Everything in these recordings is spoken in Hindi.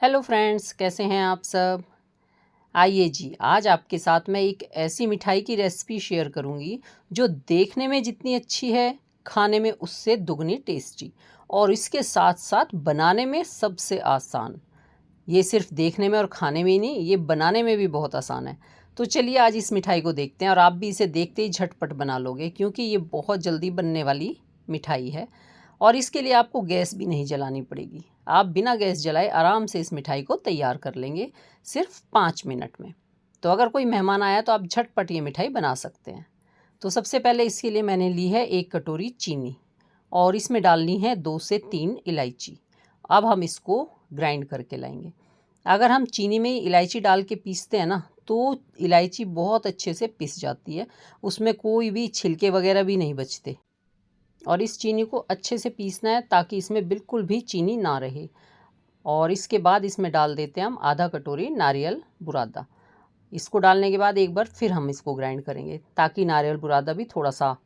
हेलो फ्रेंड्स, कैसे हैं आप सब। आइए जी, आज आपके साथ मैं एक ऐसी मिठाई की रेसिपी शेयर करूंगी जो देखने में जितनी अच्छी है, खाने में उससे दुगनी टेस्टी और इसके साथ साथ बनाने में सबसे आसान। ये सिर्फ देखने में और खाने में ही नहीं, ये बनाने में भी बहुत आसान है। तो चलिए आज इस मिठाई को देखते हैं और आप भी इसे देखते ही झटपट बना लोगे क्योंकि ये बहुत जल्दी बनने वाली मिठाई है और इसके लिए आपको गैस भी नहीं जलानी पड़ेगी। आप बिना गैस जलाए आराम से इस मिठाई को तैयार कर लेंगे सिर्फ 5 मिनट में। तो अगर कोई मेहमान आया तो आप झटपट ये मिठाई बना सकते हैं। तो सबसे पहले इसके लिए मैंने ली है 1 कटोरी चीनी और इसमें डालनी है 2 से 3 इलायची। अब हम इसको ग्राइंड करके लाएंगे। अगर हम चीनी में इलायची डाल के पीसते हैं ना तो इलायची बहुत अच्छे से पिस जाती है, उसमें कोई भी छिलके वगैरह भी नहीं बचते। और इस चीनी को अच्छे से पीसना है ताकि इसमें बिल्कुल भी चीनी ना रहे। और इसके बाद इसमें डाल देते हैं हम आधा कटोरी नारियल बुरादा। इसको डालने के बाद एक बार फिर हम इसको ग्राइंड करेंगे ताकि नारियल बुरादा भी थोड़ा सा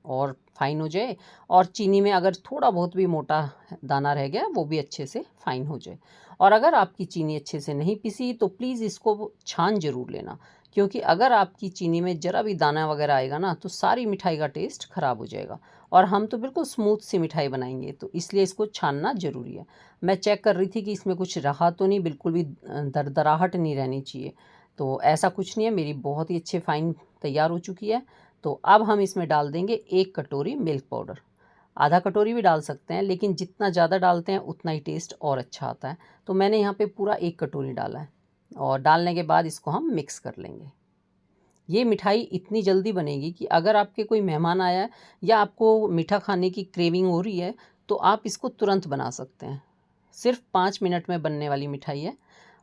और फाइन हो जाए और चीनी में अगर थोड़ा बहुत भी मोटा दाना रह गया वो भी अच्छे से फाइन हो जाए। और अगर आपकी चीनी अच्छे से नहीं पिसी तो प्लीज़ इसको छान ज़रूर लेना, क्योंकि अगर आपकी चीनी में ज़रा भी दाना वगैरह आएगा ना तो सारी मिठाई का टेस्ट ख़राब हो जाएगा और हम तो बिल्कुल स्मूथ सी मिठाई बनाएंगे, तो इसलिए इसको छानना ज़रूरी है। मैं चेक कर रही थी कि इसमें कुछ रहा तो नहीं, बिल्कुल भी दरदराहट नहीं रहनी चाहिए। तो ऐसा कुछ नहीं है, मेरी बहुत ही अच्छे फाइन तैयार हो चुकी है। तो अब हम इसमें डाल देंगे 1 कटोरी मिल्क पाउडर। आधा कटोरी भी डाल सकते हैं, लेकिन जितना ज़्यादा डालते हैं उतना ही टेस्ट और अच्छा आता है। तो मैंने यहाँ पे पूरा 1 कटोरी डाला है और डालने के बाद इसको हम मिक्स कर लेंगे। ये मिठाई इतनी जल्दी बनेगी कि अगर आपके कोई मेहमान आया है या आपको मीठा खाने की क्रेविंग हो रही है तो आप इसको तुरंत बना सकते हैं। सिर्फ 5 मिनट में बनने वाली मिठाई है।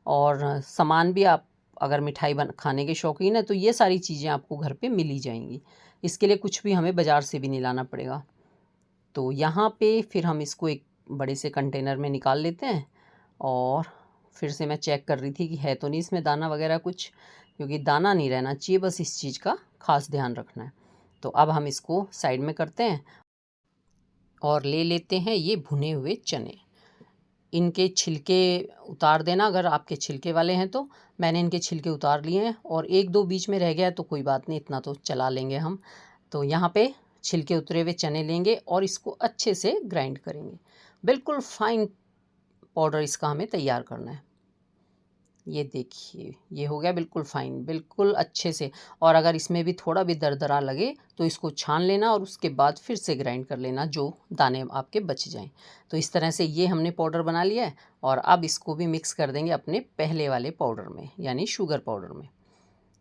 और सामान भी, आप अगर मिठाई बन खाने के शौकीन है तो ये सारी चीज़ें आपको घर पे मिल ही जाएंगी। इसके लिए कुछ भी हमें बाज़ार से भी नहीं लाना पड़ेगा। तो यहाँ पे फिर हम इसको एक बड़े से कंटेनर में निकाल लेते हैं और फिर से मैं चेक कर रही थी कि है तो नहीं इसमें दाना वगैरह कुछ, क्योंकि दाना नहीं रहना चाहिए, बस इस चीज़ का खास ध्यान रखना है। तो अब हम इसको साइड में करते हैं और ले लेते हैं ये भुने हुए चने। इनके छिलके उतार देना अगर आपके छिलके वाले हैं तो। मैंने इनके छिलके उतार लिए हैं और एक दो बीच में रह गया है तो कोई बात नहीं, इतना तो चला लेंगे हम। तो यहाँ पे छिलके उतरे हुए चने लेंगे और इसको अच्छे से ग्राइंड करेंगे। बिल्कुल फाइन पाउडर इसका हमें तैयार करना है। ये देखिए, ये हो गया बिल्कुल फाइन, बिल्कुल अच्छे से। और अगर इसमें भी थोड़ा भी दरदरा लगे तो इसको छान लेना और उसके बाद फिर से ग्राइंड कर लेना, जो दाने आपके बच जाएं। तो इस तरह से ये हमने पाउडर बना लिया है और अब इसको भी मिक्स कर देंगे अपने पहले वाले पाउडर में, यानी शुगर पाउडर में।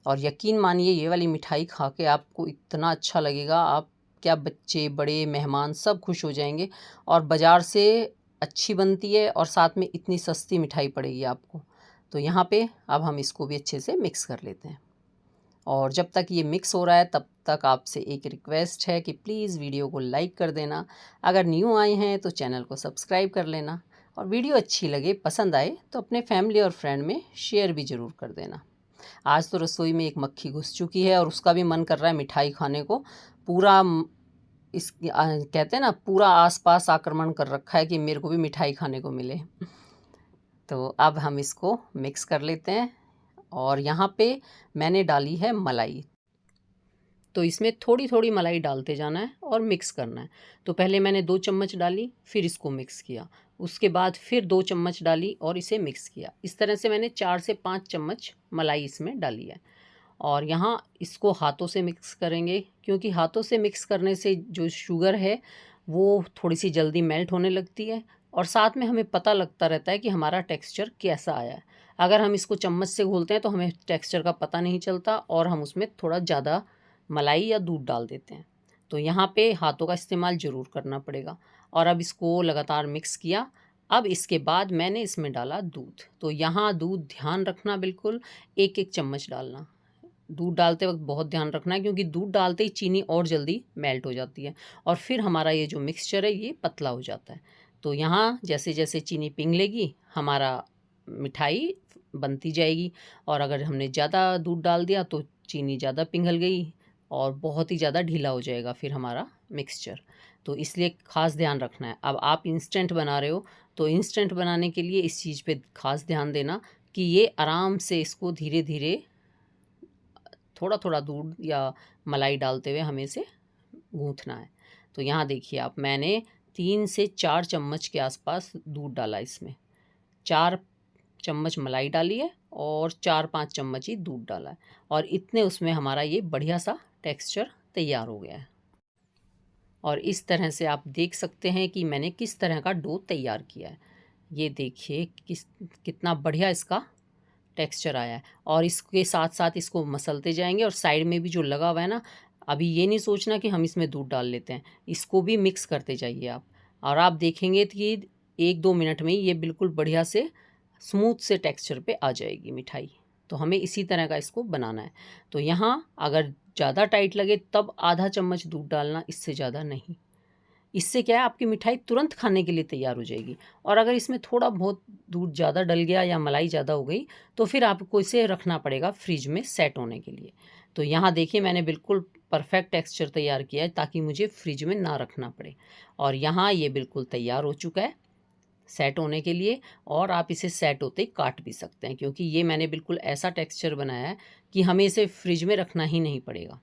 और यकीन मानिए ये वाली मिठाई खा के आपको इतना अच्छा लगेगा, आप क्या, बच्चे बड़े मेहमान सब खुश हो जाएंगे। और बाज़ार से अच्छी बनती है और साथ में इतनी सस्ती मिठाई पड़ेगी आपको। तो यहाँ पे अब हम इसको भी अच्छे से मिक्स कर लेते हैं। और जब तक ये मिक्स हो रहा है तब तक आपसे एक रिक्वेस्ट है कि प्लीज़ वीडियो को लाइक कर देना। अगर न्यू आए हैं तो चैनल को सब्सक्राइब कर लेना और वीडियो अच्छी लगे, पसंद आए तो अपने फैमिली और फ्रेंड में शेयर भी ज़रूर कर देना। आज तो रसोई में एक मक्खी घुस चुकी है और उसका भी मन कर रहा है मिठाई खाने को। पूरा कहते हैं ना, पूरा आसपास आक्रमण कर रखा है कि मेरे को भी मिठाई खाने को मिले। तो अब हम इसको मिक्स कर लेते हैं और यहाँ पे मैंने डाली है मलाई। तो इसमें थोड़ी थोड़ी मलाई डालते जाना है और मिक्स करना है। तो पहले मैंने 2 चम्मच डाली, फिर इसको मिक्स किया, उसके बाद फिर 2 चम्मच डाली और इसे मिक्स किया। इस तरह से मैंने 4 से 5 चम्मच मलाई इसमें डाली है। और यहाँ इसको हाथों से मिक्स करेंगे, क्योंकि हाथों से मिक्स करने से जो शुगर है वो थोड़ी सी जल्दी मेल्ट होने लगती है और साथ में हमें पता लगता रहता है कि हमारा टेक्सचर कैसा आया है। अगर हम इसको चम्मच से घोलते हैं तो हमें टेक्सचर का पता नहीं चलता और हम उसमें थोड़ा ज़्यादा मलाई या दूध डाल देते हैं। तो यहाँ पे हाथों का इस्तेमाल ज़रूर करना पड़ेगा। और अब इसको लगातार मिक्स किया। अब इसके बाद मैंने इसमें डाला दूध। तो यहाँ दूध ध्यान रखना, बिल्कुल 1-1 चम्मच डालना। दूध डालते वक्त बहुत ध्यान रखना है, क्योंकि दूध डालते ही चीनी और जल्दी मेल्ट हो जाती है और फिर हमारा ये जो मिक्सचर है ये पतला हो जाता है। तो यहाँ जैसे जैसे चीनी पिघलेगी हमारा मिठाई बनती जाएगी। और अगर हमने ज़्यादा दूध डाल दिया तो चीनी ज़्यादा पिघल गई और बहुत ही ज़्यादा ढीला हो जाएगा फिर हमारा मिक्सचर। तो इसलिए ख़ास ध्यान रखना है। अब आप इंस्टेंट बना रहे हो तो इंस्टेंट बनाने के लिए इस चीज़ पे ख़ास ध्यान देना कि ये आराम से इसको धीरे धीरे थोड़ा थोड़ा दूध या मलाई डालते हुए हमें इसे गूँथना है। तो यहाँ देखिए आप, मैंने 3 से 4 चम्मच के आसपास दूध डाला इसमें, 4 चम्मच मलाई डाली है और 4-5 चम्मच ही दूध डाला है, और इतने उसमें हमारा ये बढ़िया सा टेक्सचर तैयार हो गया है। और इस तरह से आप देख सकते हैं कि मैंने किस तरह का डो तैयार किया है। ये देखिए कितना बढ़िया इसका टेक्सचर आया है। और इसके साथ साथ इसको मसलते जाएंगे, और साइड में भी जो लगा हुआ है ना, अभी ये नहीं सोचना कि हम इसमें दूध डाल लेते हैं, इसको भी मिक्स करते जाइए आप, और आप देखेंगे कि 1-2 मिनट में ये बिल्कुल बढ़िया से स्मूथ से टेक्सचर पे आ जाएगी मिठाई। तो हमें इसी तरह का इसको बनाना है। तो यहाँ अगर ज़्यादा टाइट लगे तब आधा चम्मच दूध डालना, इससे ज़्यादा नहीं। इससे क्या है, आपकी मिठाई तुरंत खाने के लिए तैयार हो जाएगी। और अगर इसमें थोड़ा बहुत दूध ज़्यादा डल गया या मलाई ज़्यादा हो गई तो फिर आपको इसे रखना पड़ेगा फ्रिज में सेट होने के लिए। तो यहाँ देखिए मैंने बिल्कुल परफेक्ट टेक्सचर तैयार किया है ताकि मुझे फ्रिज में ना रखना पड़े। और यहाँ ये बिल्कुल तैयार हो चुका है सेट होने के लिए, और आप इसे सेट होते ही काट भी सकते हैं, क्योंकि ये मैंने बिल्कुल ऐसा टेक्सचर बनाया है कि हमें इसे फ्रिज में रखना ही नहीं पड़ेगा।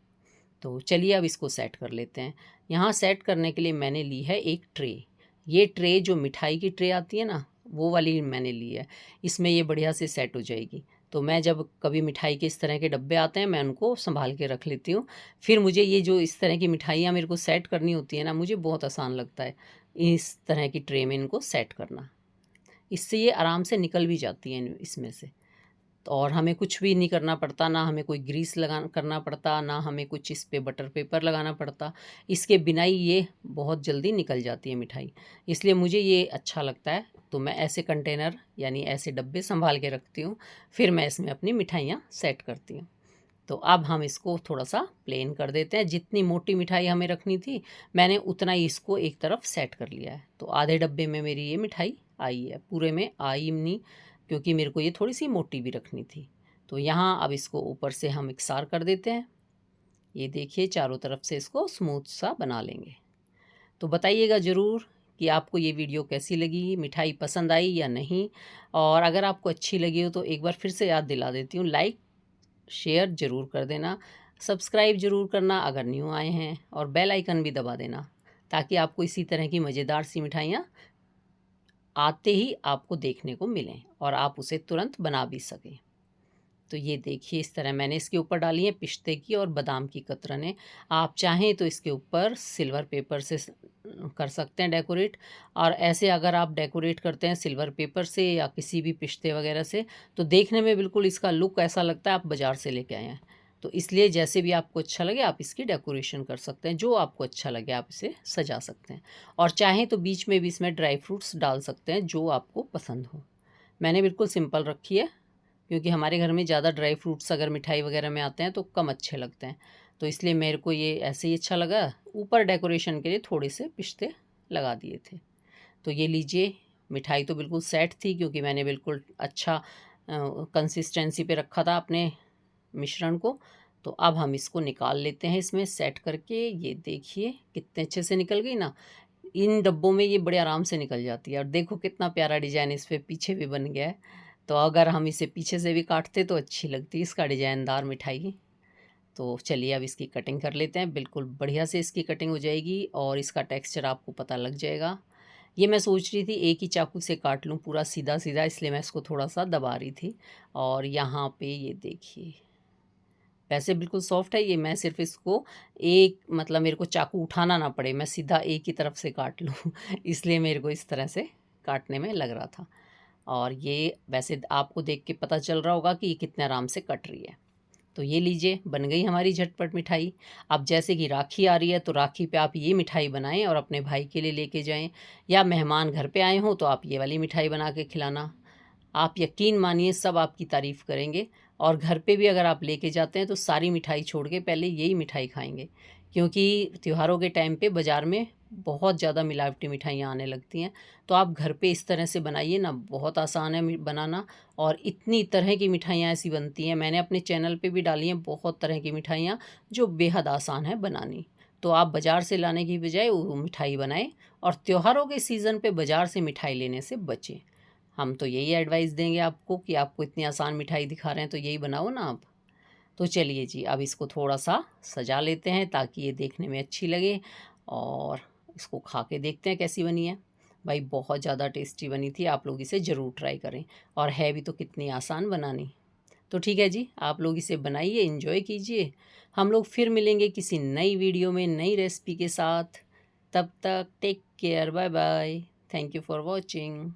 तो चलिए अब इसको सेट कर लेते हैं। यहाँ सेट करने के लिए मैंने ली है एक ट्रे। ये ट्रे जो मिठाई की ट्रे आती है ना, वो वाली मैंने ली है। इसमें ये बढ़िया से सेट हो जाएगी। तो मैं जब कभी मिठाई के इस तरह के डब्बे आते हैं मैं उनको संभाल के रख लेती हूँ। फिर मुझे ये जो इस तरह की मिठाइयाँ मेरे को सेट करनी होती है ना, मुझे बहुत आसान लगता है इस तरह की ट्रे में इनको सेट करना। इससे ये आराम से निकल भी जाती हैं इसमें से। और हमें कुछ भी नहीं करना पड़ता, ना हमें कोई ग्रीस करना पड़ता, ना हमें कुछ इस पे बटर पेपर लगाना पड़ता। इसके बिना ही ये बहुत जल्दी निकल जाती है मिठाई, इसलिए मुझे ये अच्छा लगता है। तो मैं ऐसे कंटेनर यानी ऐसे डब्बे संभाल के रखती हूँ, फिर मैं इसमें अपनी मिठाइयाँ सेट करती हूँ। तो अब हम इसको थोड़ा सा प्लेन कर देते हैं। जितनी मोटी मिठाई हमें रखनी थी मैंने उतना ही इसको एक तरफ सेट कर लिया है। तो आधे डब्बे में मेरी ये मिठाई आई है, पूरे में आई नहीं, क्योंकि मेरे को ये थोड़ी सी मोटी भी रखनी थी। तो यहाँ अब इसको ऊपर से हम इकसार कर देते हैं। ये देखिए चारों तरफ से इसको स्मूथ सा बना लेंगे। तो बताइएगा ज़रूर कि आपको ये वीडियो कैसी लगी, मिठाई पसंद आई या नहीं। और अगर आपको अच्छी लगी हो तो एक बार फिर से याद दिला देती हूँ, लाइक शेयर ज़रूर कर देना, सब्सक्राइब ज़रूर करना अगर न्यू आए हैं, और बेल आइकन भी दबा देना ताकि आपको इसी तरह की मज़ेदार सी मिठाइयाँ आते ही आपको देखने को मिलें और आप उसे तुरंत बना भी सकें। तो ये देखिए इस तरह मैंने इसके ऊपर डाली है पिस्ते की और बादाम की कतरनें। आप चाहें तो इसके ऊपर सिल्वर पेपर से कर सकते हैं डेकोरेट। और ऐसे अगर आप डेकोरेट करते हैं सिल्वर पेपर से या किसी भी पिस्ते वगैरह से, तो देखने में बिल्कुल इसका लुक ऐसा लगता है आप बाज़ार से लेके आए हैं। तो इसलिए जैसे भी आपको अच्छा लगे आप इसकी डेकोरेशन कर सकते हैं, जो आपको अच्छा लगे आप इसे सजा सकते हैं। और चाहें तो बीच में भी इसमें ड्राई फ्रूट्स डाल सकते हैं जो आपको पसंद हो। मैंने बिल्कुल सिंपल रखी है, क्योंकि हमारे घर में ज़्यादा ड्राई फ्रूट्स अगर मिठाई वगैरह में आते हैं तो कम अच्छे लगते हैं। तो इसलिए मेरे को ये ऐसे ही अच्छा लगा। ऊपर डेकोरेशन के लिए थोड़े से पिस्ते लगा दिए थे। तो ये लीजिए, मिठाई तो बिल्कुल सेट थी क्योंकि मैंने बिल्कुल अच्छा कंसिस्टेंसी पे रखा था अपने मिश्रण को। तो अब हम इसको निकाल लेते हैं इसमें सेट करके। ये देखिए कितने अच्छे से निकल गई ना। इन डब्बों में ये बड़े आराम से निकल जाती है। और देखो कितना प्यारा डिज़ाइन इस पे पीछे भी बन गया है। तो अगर हम इसे पीछे से भी काटते तो अच्छी लगती इसका डिज़ाइनदार मिठाई। तो चलिए अब इसकी कटिंग कर लेते हैं। बिल्कुल बढ़िया से इसकी कटिंग हो जाएगी और इसका टेक्सचर आपको पता लग जाएगा। ये मैं सोच रही थी एक ही चाकू से काट लूँ पूरा सीधा सीधा, इसलिए मैं इसको थोड़ा सा दबा रही थी। और यहाँ पे ये देखिए, वैसे बिल्कुल सॉफ्ट है ये। मैं सिर्फ इसको एक मतलब मेरे को चाकू उठाना ना पड़े, मैं सीधा एक ही तरफ से काट लूँ इसलिए मेरे को इस तरह से काटने में लग रहा था। और ये वैसे आपको देख के पता चल रहा होगा कि ये कितने आराम से कट रही है। तो ये लीजिए बन गई हमारी झटपट मिठाई। अब जैसे कि राखी आ रही है तो राखी पे आप ये मिठाई बनाएं और अपने भाई के लिए लेके जाएं, या मेहमान घर पे आए हों तो आप ये वाली मिठाई बना के खिलाना। आप यकीन मानिए सब आपकी तारीफ़ करेंगे। और घर पे भी अगर आप लेके जाते हैं तो सारी मिठाई छोड़ के पहले यही मिठाई खाएंगे, क्योंकि त्योहारों के टाइम पे बाज़ार में बहुत ज़्यादा मिलावटी मिठाइयाँ आने लगती हैं। तो आप घर पे इस तरह से बनाइए ना, बहुत आसान है बनाना। और इतनी तरह की मिठाइयाँ ऐसी बनती हैं, मैंने अपने चैनल पे भी डाली हैं बहुत तरह की मिठाइयाँ जो बेहद आसान है बनानी। तो आप बाज़ार से लाने की बजाय वो मिठाई बनाएं और त्योहारों के सीज़न पे बाज़ार से मिठाई लेने से बचें। हम तो यही एडवाइस देंगे आपको कि आपको इतनी आसान मिठाई दिखा रहे हैं तो यही बनाओ ना आप। तो चलिए जी, अब इसको थोड़ा-सा सजा लेते हैं ताकि ये देखने में अच्छी लगे और इसको खा के देखते हैं कैसी बनी है। भाई बहुत ज़्यादा टेस्टी बनी थी, आप लोग इसे ज़रूर ट्राई करें और है भी तो कितनी आसान बनानी। तो ठीक है जी, आप लोग इसे बनाइए, एंजॉय कीजिए। हम लोग फिर मिलेंगे किसी नई वीडियो में नई रेसिपी के साथ। तब तक take care, bye bye. Thank you for watching.